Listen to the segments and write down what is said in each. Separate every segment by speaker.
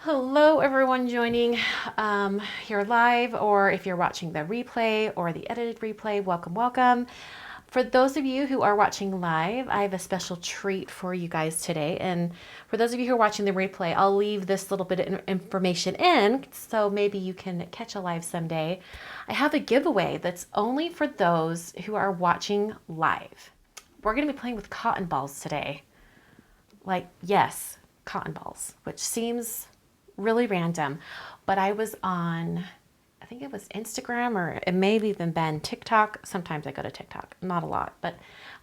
Speaker 1: Hello, everyone joining here live, or if you're watching the replay or the edited replay, welcome, welcome. For those of you who are watching live, I have a special treat for you guys today. And for those of you who are watching the replay, I'll leave this little bit of information in so maybe you can catch a live someday. I have a giveaway that's only for those who are watching live. We're going to be playing with cotton balls today. Like, yes, cotton balls, which seems really random, but I was on, I think it was Instagram, or it may have even been TikTok. Sometimes I go to TikTok, not a lot, but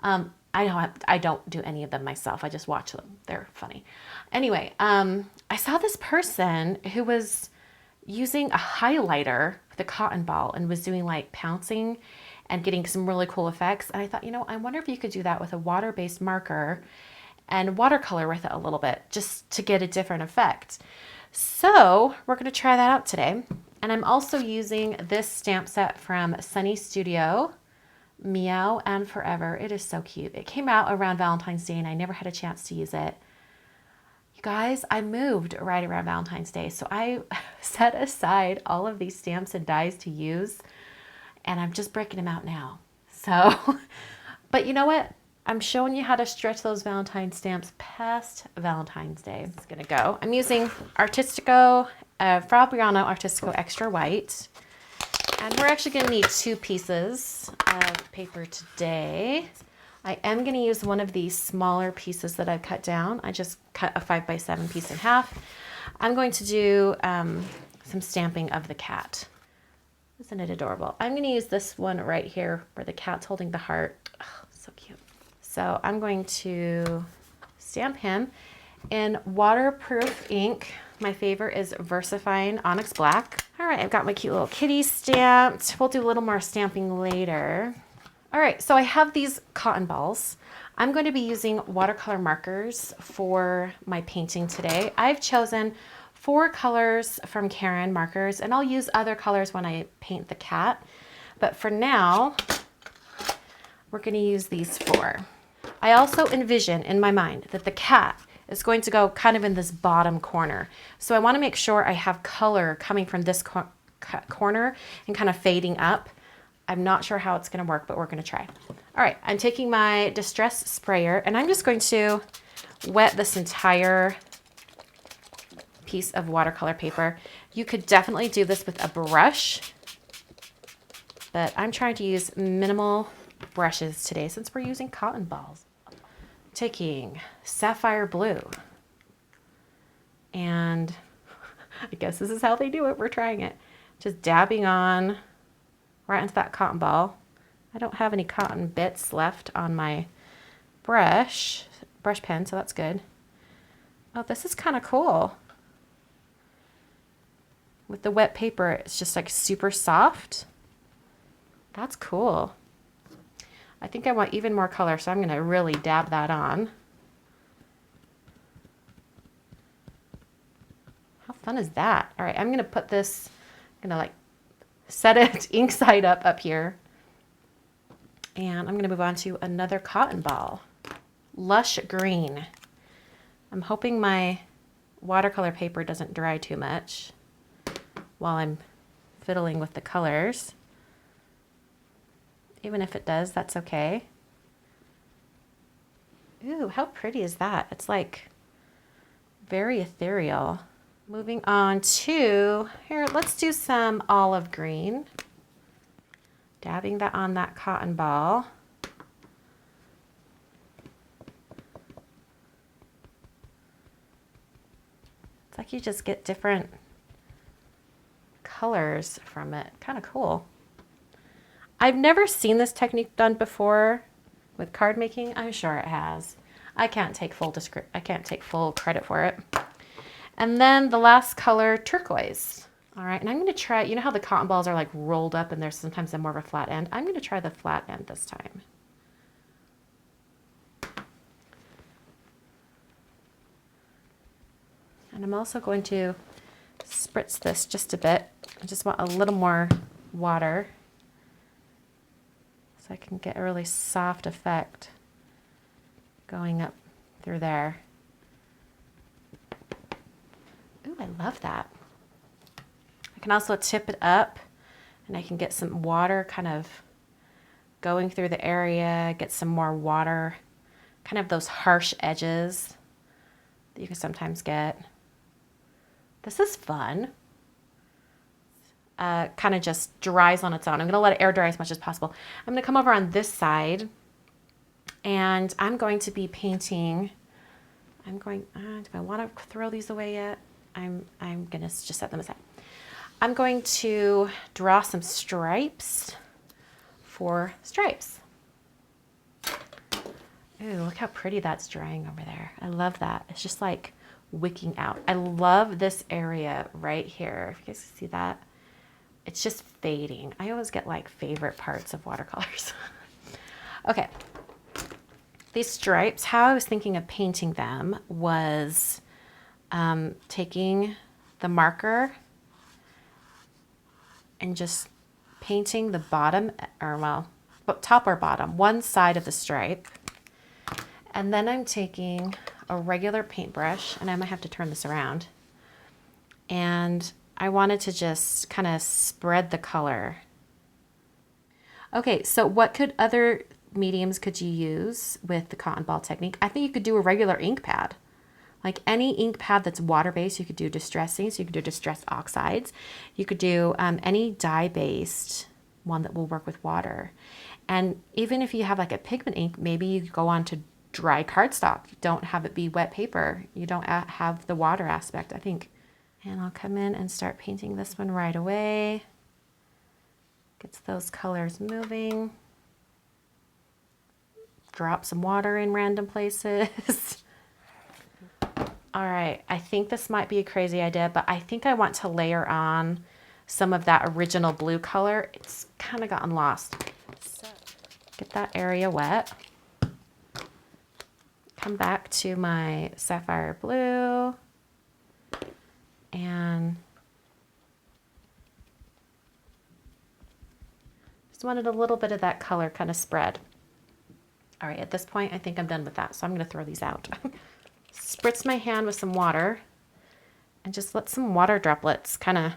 Speaker 1: I don't do any of them myself. I just watch them. They're funny. Anyway, I saw this person who was using a highlighter with a cotton ball and was doing like pouncing and getting some really cool effects. And I thought, I wonder if you could do that with a water-based marker and watercolor with it a little bit just to get a different effect. So we're going to try that out today. And I'm also using this stamp set from Sunny Studio, Meow and Forever. It is so cute. It came out around Valentine's Day and I never had a chance to use it. You guys, I moved right around Valentine's Day, so I set aside all of these stamps and dies to use, and I'm just breaking them out now. So, but you know what? I'm showing you how to stretch those Valentine stamps past Valentine's Day. It's gonna go. I'm using Artistico, Fabriano Artistico Extra White. And we're actually gonna need 2 pieces of paper today. I am gonna use one of these smaller pieces that I've cut down. I just cut a 5x7 piece in half. I'm going to do some stamping of the cat. Isn't it adorable? I'm gonna use this one right here where the cat's holding the heart. Oh, so cute. So I'm going to stamp him in waterproof ink. My favorite is VersaFine Onyx Black. All right, I've got my cute little kitty stamped. We'll do a little more stamping later. All right, so I have these cotton balls. I'm going to be using watercolor markers for my painting today. I've chosen 4 colors from Caron markers, and I'll use other colors when I paint the cat. But for now, we're going to use these 4. I also envision in my mind that the cat is going to go kind of in this bottom corner. So I want to make sure I have color coming from this corner and kind of fading up. I'm not sure how it's going to work, but we're going to try. All right, I'm taking my Distress sprayer and I'm just going to wet this entire piece of watercolor paper. You could definitely do this with a brush, but I'm trying to use minimal brushes today since we're using cotton balls. Taking Sapphire Blue, and I guess this is how they do it. We're trying it. Just dabbing on right into that cotton ball. I don't have any cotton bits left on my brush pen, so that's good. Oh, this is kind of cool. With the wet paper, it's just like super soft. That's cool. I think I want even more color, so I'm going to really dab that on. How fun is that? All right, I'm going to put this, I'm going to like set it ink side up here. And I'm going to move on to another cotton ball. Lush Green. I'm hoping my watercolor paper doesn't dry too much while I'm fiddling with the colors. Even if it does, that's okay. Ooh, how pretty is that? It's like very ethereal. Moving on to, here, let's do some olive green. Dabbing that on that cotton ball. It's like you just get different colors from it. Kind of cool. I've never seen this technique done before with card making. I'm sure it has. I can't take full credit for it. And then the last color, turquoise. All right, and I'm going to try, you know how the cotton balls are like rolled up and there's sometimes a more of a flat end? I'm going to try the flat end this time. And I'm also going to spritz this just a bit. I just want a little more water so I can get a really soft effect going up through there. Ooh, I I love that. I can also tip it up and I can get some water kind of going through the area, get some more water, kind of those harsh edges that you can sometimes get. This is fun. Kind of just dries on its own. I'm going to let it air dry as much as possible. I'm going to come over on this side and I'm going to be painting. Do I want to throw these away yet? I'm going to just set them aside. I'm going to draw some stripes for stripes. Ooh, look how pretty that's drying over there. I love that. It's just like wicking out. I love this area right here. If you guys can see that, it's just fading. I always get like favorite parts of watercolors. Okay. These stripes, how I was thinking of painting them was taking the marker and just painting the bottom, or well, top or bottom, one side of the stripe. And then I'm taking a regular paintbrush, and I might have to turn this around. And I wanted to just kind of spread the color. Okay, so what other mediums could you use with the cotton ball technique? I think you could do a regular ink pad. Like any ink pad that's water-based, you could do distress inks, you could do distress oxides, you could do any dye-based one that will work with water. And even if you have like a pigment ink, maybe you could go on to dry cardstock. Don't have it be wet paper. You don't have the water aspect, I think. And I'll come in and start painting this one right away. Gets those colors moving. Drop some water in random places. All right, I think this might be a crazy idea, but I think I want to layer on some of that original blue color. It's kind of gotten lost. So get that area wet. Come back to my sapphire blue and just wanted a little bit of that color kind of spread. All right, at this point, I think I'm done with that, so I'm going to throw these out. Spritz my hand with some water and just let some water droplets kind of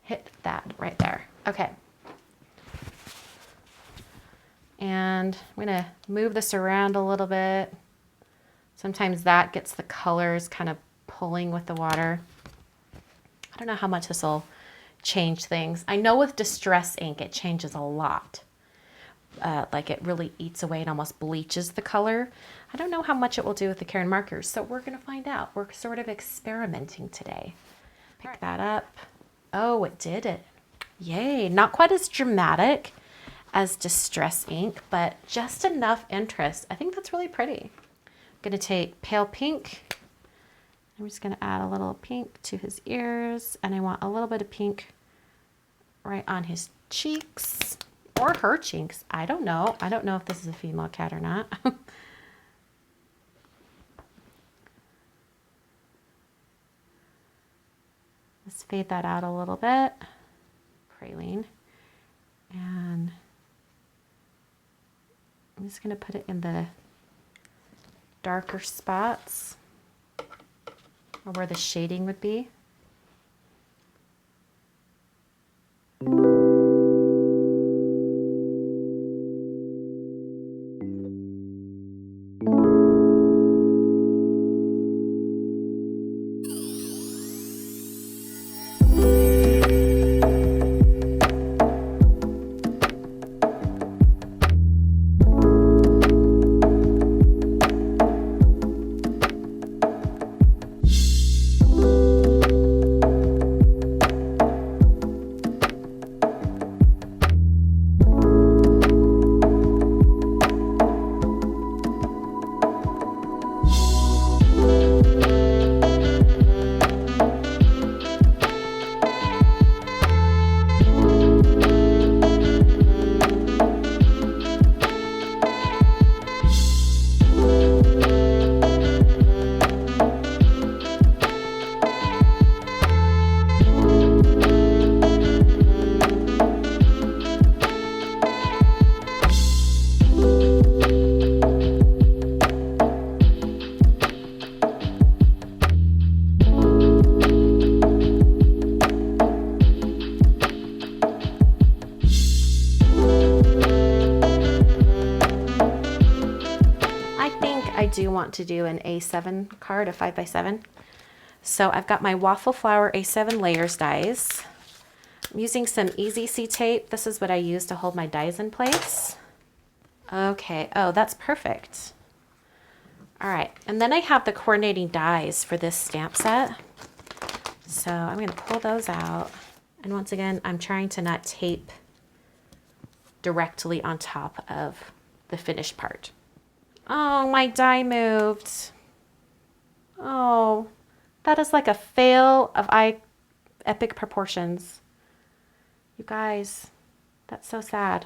Speaker 1: hit that right there. Okay. And I'm going to move this around a little bit. Sometimes that gets the colors kind of pulling with the water. I don't know how much this will change things. I know with distress ink, it changes a lot. Like it really eats away and almost bleaches the color. I don't know how much it will do with the Caran markers, so we're going to find out. We're sort of experimenting today. Pick that up. Oh, it did it. Yay. Not quite as dramatic as distress ink, but just enough interest. I think that's really pretty. I'm going to take pale pink. I'm just going to add a little pink to his ears, and I want a little bit of pink right on his cheeks. Or her cheeks. I don't know. I don't know if this is a female cat or not. Let's fade that out a little bit. Praline. And I'm just going to put it in the darker spots, or where the shading would be. want to do an A7 card, a 5x7. So I've got my Waffle Flower A7 layers dies. I'm using some Easy C tape. This is what I use to hold my dies in place. Okay, oh, that's perfect. All right, and then I have the coordinating dies for this stamp set. So I'm gonna pull those out. And once again, I'm trying to not tape directly on top of the finished part. Oh, my die moved. Oh, that is like a fail of epic proportions. You guys, that's so sad.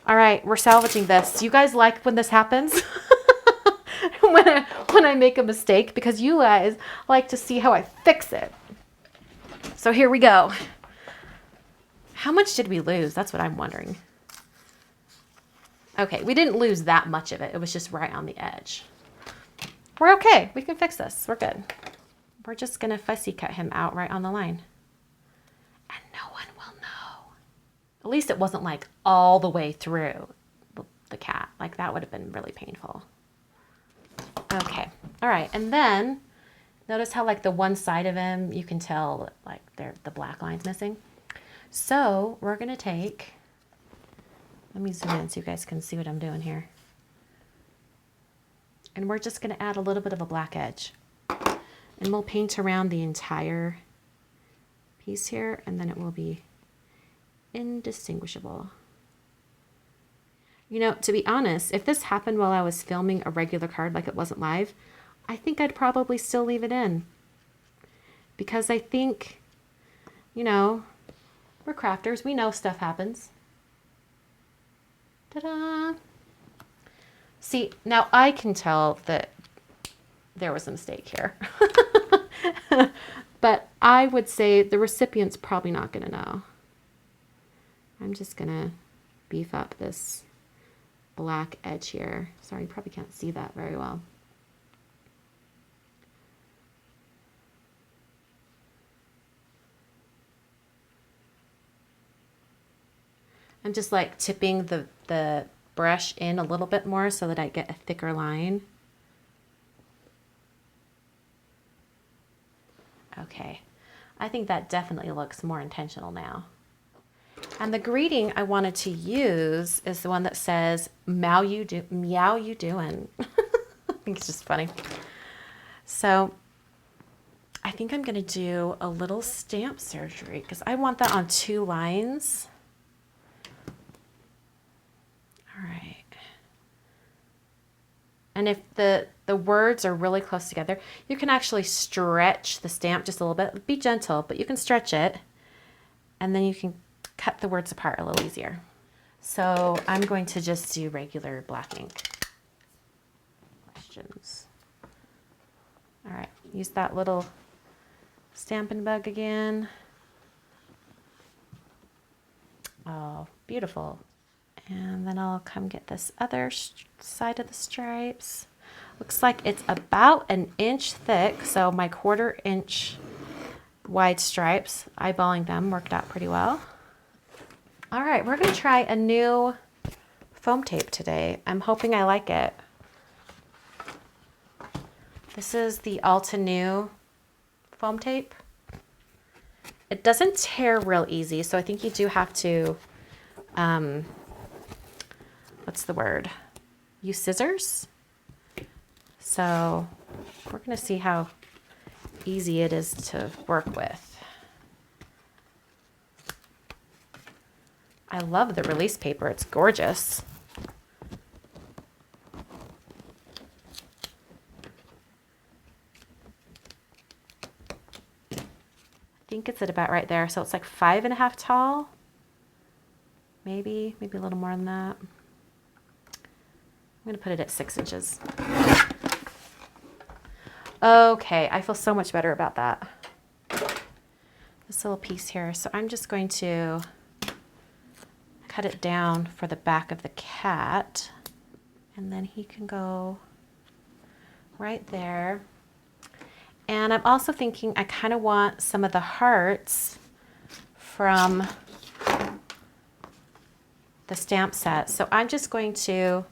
Speaker 1: All right, we're salvaging this. You guys like when this happens? when I make a mistake, because you guys like to see how I fix it. So here we go. How much did we lose? That's what I'm wondering. Okay, we didn't lose that much of it. It was just right on the edge. We're okay. We can fix this. We're good. We're just going to fussy cut him out right on the line. And no one will know. At least it wasn't like all the way through the cat. Like that would have been really painful. Okay. All right. And then notice how like the one side of him, you can tell like the black line's missing. So we're going to take, let me zoom in so you guys can see what I'm doing here. And we're just going to add a little bit of a black edge. And we'll paint around the entire piece here, and then it will be indistinguishable. You know, to be honest, if this happened while I was filming a regular card like it wasn't live, I think I'd probably still leave it in. Because I think, you know, we're crafters. We know stuff happens. Ta-da! See, now I can tell that there was a mistake here. But I would say the recipient's probably not going to know. I'm just going to beef up this black edge here. Sorry, you probably can't see that very well. I'm just like tipping the brush in a little bit more so that I get a thicker line. Okay, I think that definitely looks more intentional now. And the greeting I wanted to use is the one that says, meow you doing. I think it's just funny. So I think I'm gonna do a little stamp surgery because I want that on 2 lines. All right. And if the words are really close together, you can actually stretch the stamp just a little bit. Be gentle, but you can stretch it. And then you can cut the words apart a little easier. So I'm going to just do regular black ink. Questions. All right, use that little Stampin' Bug again. Oh, beautiful. And then I'll come get this other side of the stripes. Looks like it's about 1 inch thick, so my 1/4 inch wide stripes, eyeballing them, worked out pretty well. All right, we're gonna try a new foam tape today. I'm hoping I like it. This is the Altenew foam tape. It doesn't tear real easy, so I think you do have to, what's the word? Use scissors. So we're gonna see how easy it is to work with. I love the release paper, it's gorgeous. I think it's at about right there, so it's like 5.5 tall. Maybe a little more than that. I'm gonna put it at 6 inches. Okay, I feel so much better about that. This little piece here, so I'm just going to cut it down for the back of the cat, and then he can go right there. And I'm also thinking I kind of want some of the hearts from the stamp set. So I'm just going to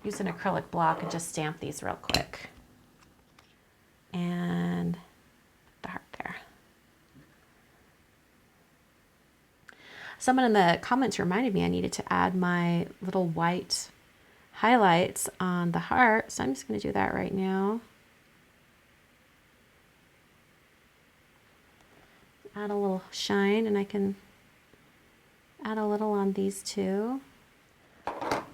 Speaker 1: use an acrylic block and just stamp these real quick. And the heart there. Someone in the comments reminded me I needed to add my little white highlights on the heart, so I'm just going to do that right now. Add a little shine, and I can add a little on these two.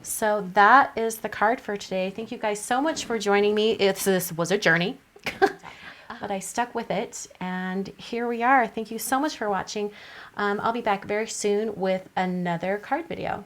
Speaker 1: So that is the card for today. Thank you guys so much for joining me. This was a journey, but I stuck with it, and here we are. Thank you so much for watching. I'll be back very soon with another card video.